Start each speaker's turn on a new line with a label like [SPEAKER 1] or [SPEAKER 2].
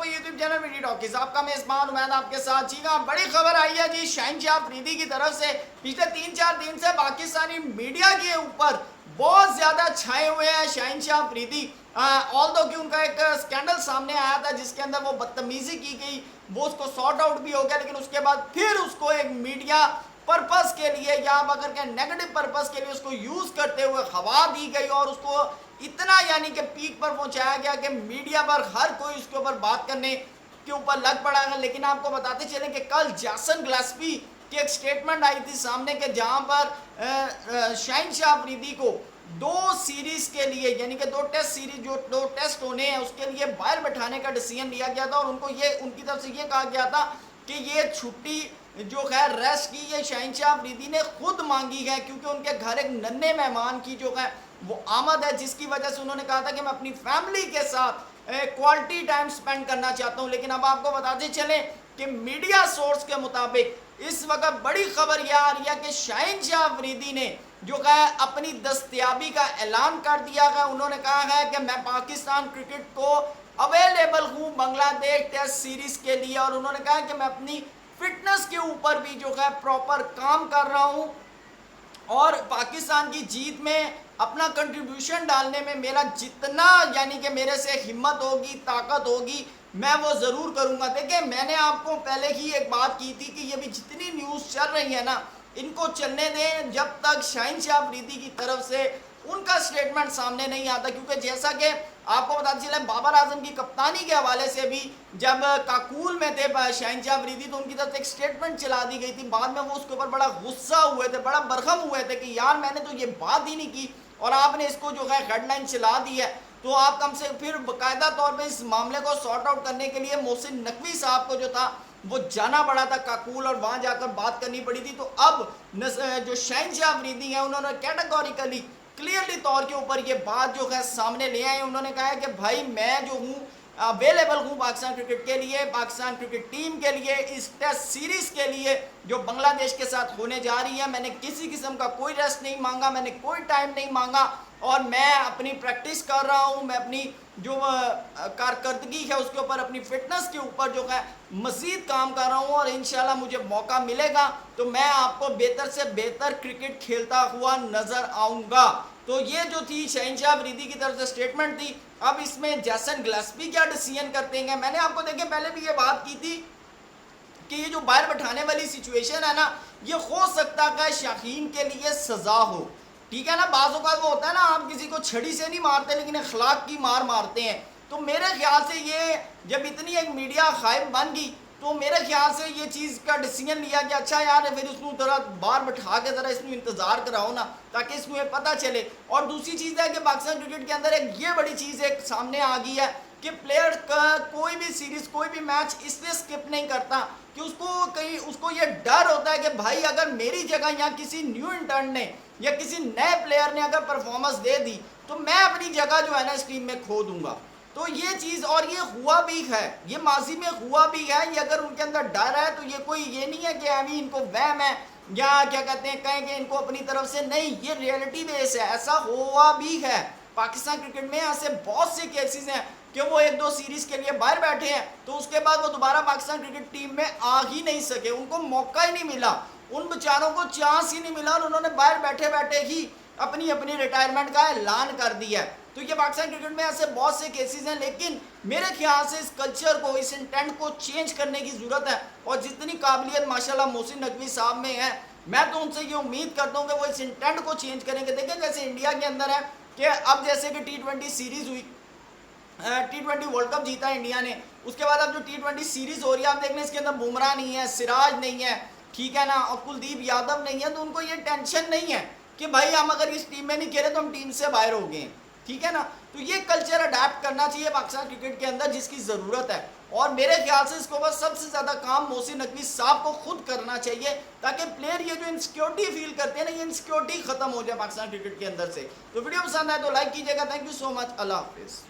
[SPEAKER 1] हुए YouTube channel media talkies, आपका मेजबान उमैद आपके साथ। जी हाँ, बड़ी खबर आई है जी शहनशाह अफरीदी की तरफ से। पिछले 3-4 दिन से पाकिस्तानी मीडिया के ऊपर बहुत ज्यादा छाए हुए हैं शहनशाह अफरीदी। ऑल्दो कि उनका एक स्कैंडल सामने आया था जिसके अंदर वो बदतमीजी की गई, वो उसको सॉर्ट आउट भी हो गया, लेकिन उसके बाद फिर उसको एक मीडिया पर्पस के लिए या आप अगर कहें नेगेटिव पर्पस के लिए उसको यूज करते हुए हवा दी गई और उसको इतना यानी कि पीक पर पहुंचाया गया कि मीडिया पर हर कोई उसके ऊपर बात करने के ऊपर लग पड़ा है। लेकिन आपको बताते चले कि कल जैसन गिलेस्पी की एक स्टेटमेंट आई थी सामने के जहां पर शहनशाह अफरीदी को 2 सीरीज के लिए यानी कि 2 टेस्ट सीरीज जो 2 टेस्ट होने हैं उसके लिए बाहर बैठाने का डिसीजन लिया गया था और उनको ये उनकी तरफ से ये कहा गया था कि ये छुट्टी जो खैर रेस्ट की ये शहनशाह अफरीदी ने खुद मांगी है, क्योंकि उनके घर एक नन्हे मेहमान की जो है वो आमद है, जिसकी वजह से उन्होंने कहा था कि मैं अपनी फैमिली के साथ क्वालिटी टाइम स्पेंड करना चाहता हूं। लेकिन अब आपको बताते चले कि मीडिया सोर्स के मुताबिक इस वक्त बड़ी खबर यह आ रही है कि शहनशाह अफरीदी ने जो है अपनी दस्तयाबी का ऐलान कर दिया है। उन्होंने कहा है कि मैं पाकिस्तान क्रिकेट को अवेलेबल हूँ बांग्लादेश टेस्ट सीरीज के लिए, और उन्होंने कहा कि मैं अपनी फिटनेस के ऊपर भी जो है प्रॉपर काम कर रहा हूँ और पाकिस्तान की जीत में अपना कंट्रीब्यूशन डालने में मेरा जितना यानी कि मेरे से हिम्मत होगी, ताकत होगी, मैं वो ज़रूर करूँगा। देखिए, मैंने आपको पहले ही एक बात की थी कि ये भी जितनी न्यूज़ चल रही है ना, इनको चलने दें जब तक शहनशाह अफरीदी की तरफ से उनका स्टेटमेंट सामने नहीं आता, क्योंकि जैसा कि आपको पता चला बाबर आजम की कप्तानी के हवाले से भी जब काकूल में थे शहनशाह अफरीदी तो उनकी तरफ से एक स्टेटमेंट चला दी गई थी। बाद में वो उसके ऊपर बड़ा गुस्सा हुए थे, बड़ा बरहम हुए थे कि यार मैंने तो ये बात ही नहीं की और आपने इसको जो है हेडलाइन चला दी है। तो आप कम से फिर बाकायदा तौर पर इस मामले को सॉर्ट आउट करने के लिए मोहसिन नकवी साहब को जो था वो जाना पड़ा था काकूल और वहाँ जाकर बात करनी पड़ी थी। तो अब जो शहनशाह अफरीदी है उन्होंने कैटेगोरिकली क्लियरली तौर के ऊपर ये बात जो है सामने ले आए। उन्होंने कहा है कि भाई मैं जो हूँ अवेलेबल हूँ पाकिस्तान क्रिकेट के लिए, पाकिस्तान क्रिकेट टीम के लिए, इस टेस्ट सीरीज के लिए जो बांग्लादेश के साथ होने जा रही है। मैंने किसी किस्म का कोई रेस्ट नहीं मांगा, मैंने कोई टाइम नहीं मांगा और मैं अपनी प्रैक्टिस कर रहा हूँ, मैं अपनी जो कारकर्दगी है उसके ऊपर, अपनी फिटनेस के ऊपर जो है मज़ीद काम कर रहा हूँ और इंशाल्लाह मुझे मौका मिलेगा तो मैं आपको बेहतर से बेहतर क्रिकेट खेलता हुआ नज़र आऊँगा। तो ये जो थी शहनशाह अफरीदी की तरफ से स्टेटमेंट थी। अब इसमें जैसन गिलेस्पी क्या डिसीजन करते हैं, मैंने आपको देखे पहले भी ये बात की थी कि ये जो बाहर बैठाने वाली सिचुएशन है ना, ये हो सकता है शाहीन के लिए सज़ा हो। ठीक है ना, बाज़ औक़ात वो होता है ना, आप किसी को छड़ी से नहीं मारते लेकिन अखलाक की मार मारते हैं। तो मेरे ख्याल से ये जब इतनी एक मीडिया खाइब बन गई तो मेरे ख्याल से ये चीज़ का डिसीजन लिया कि अच्छा यार फिर इसको थोड़ा बाहर बैठा के ज़रा इसमें इंतज़ार कराओ ना, ताकि इसको ये पता चले। और दूसरी चीज़ है कि पाकिस्तान क्रिकेट के अंदर एक ये बड़ी चीज़ एक सामने आ गई है कि प्लेयर का कोई भी सीरीज़, कोई भी मैच इसलिए स्किप नहीं करता कि उसको ये डर होता है कि भाई अगर मेरी जगह यहाँ किसी न्यू इंटर्न ने या किसी नए प्लेयर ने अगर परफॉर्मेंस दे दी तो मैं अपनी जगह जो है ना इस टीम में खो दूंगा। तो ये चीज़, और ये हुआ भी है, ये माजी में हुआ भी है। ये अगर उनके अंदर डर है तो ये नहीं है कि अभी इनको वहम है या क्या कहते हैं कहेंगे इनको अपनी तरफ से, नहीं, ये रियलिटी बेस है, ऐसा हुआ भी है पाकिस्तान क्रिकेट में। ऐसे बहुत से केसेस हैं कि वो 1-2 सीरीज़ के लिए बाहर बैठे हैं तो उसके बाद वो दोबारा पाकिस्तान क्रिकेट टीम में आ ही नहीं सके, उनको मौका ही नहीं मिला, उन बेचारों को चांस ही नहीं मिला और उन्होंने बाहर बैठे बैठे ही अपनी रिटायरमेंट का ऐलान कर दिया है। तो ये पाकिस्तान क्रिकेट में ऐसे बहुत से केसेस हैं, लेकिन मेरे ख्याल से इस कल्चर को, इस इंटेंट को चेंज करने की ज़रूरत है। और जितनी काबिलियत माशाल्लाह मोहसिन नकवी साहब में है, मैं तो उनसे ये उम्मीद करता हूँ कि वो इस इंटेंट को चेंज करेंगे। देखें जैसे इंडिया के अंदर है कि अब जैसे कि T20 सीरीज़ हुई, T20 वर्ल्ड कप जीता इंडिया ने, उसके बाद अब जो T20 सीरीज़ हो रही है आप देख लें इसके अंदर बुमराह नहीं है, सिराज नहीं है, ठीक है ना, और कुलदीप यादव नहीं है। तो उनको ये टेंशन नहीं है कि भाई हम अगर इस टीम में नहीं खेले तो हम टीम से बाहर हो गए, ठीक है ना। तो ये कल्चर अडेप्ट करना चाहिए पाकिस्तान क्रिकेट के अंदर, जिसकी ज़रूरत है। और मेरे ख्याल से इसको बस सबसे ज़्यादा काम मोहसिन नकवी साहब को खुद करना चाहिए ताकि प्लेयर ये जो इनसिक्योरिटी फील करते हैं ना, ये इनसिक्योरिटी ख़त्म हो जाए पाकिस्तान क्रिकेट के अंदर से। तो वीडियो पसंद आए तो लाइक कीजिएगा। Thank you so much. अल्लाह हाफिज़।